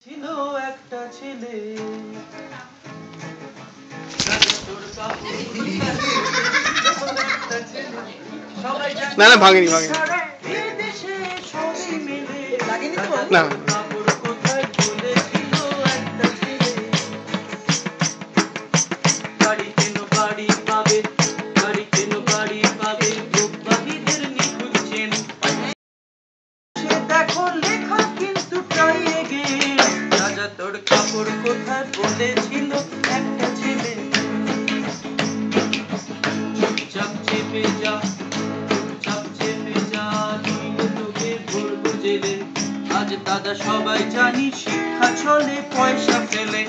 ছিল একটা ছেলে না না ভাঙেনি ভাঙেনি না তোর কাপড় কোথায় বলেছিল একটা ছেলে চুপচাপ চেপে যা চুপচাপ চেপে যা তোকে ভরবো জেলে আজ দাদা সবাই জানি শিক্ষা চলে পয়সা ফেলে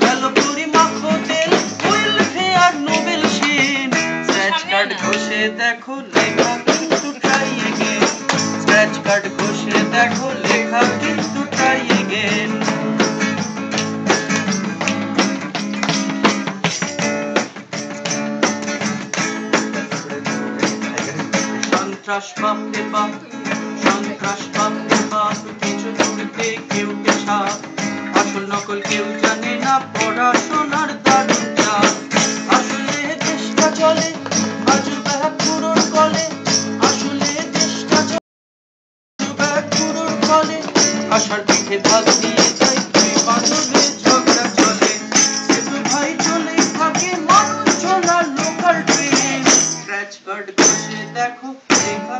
গেল পুরি মাখো তেল wheel fair Nobel Sen scratch card ঘষে দেখো লেখা কিন্তু ট্রাই এগেন স্ক্র্যাচ কার্ড ঘষে দেখো লেখা কিন্তু ট্রাই এগেন সন্ত্রাস বাপরে বাপ সন্ত্রাস বাপরে বাপ কিছু দূরতে কেউ পেশাব আসল নকল কেউ জানে না পড়াশোনার দারুণ চাপ আসলে দেশটা চলে আজুবা পুরোর কলে আসলে দেশটা চলে আজুবা পুরোর কলে আশার পিঠে ভাগ নিয়ে যাই তুই বাঁধবে ঝগড়া চলে সেতু ভাই চলে থাকে মানুষ চলার লোকাল ট্রেন স্ক্র্যাচ কার্ড ঘষে দেখো লেখা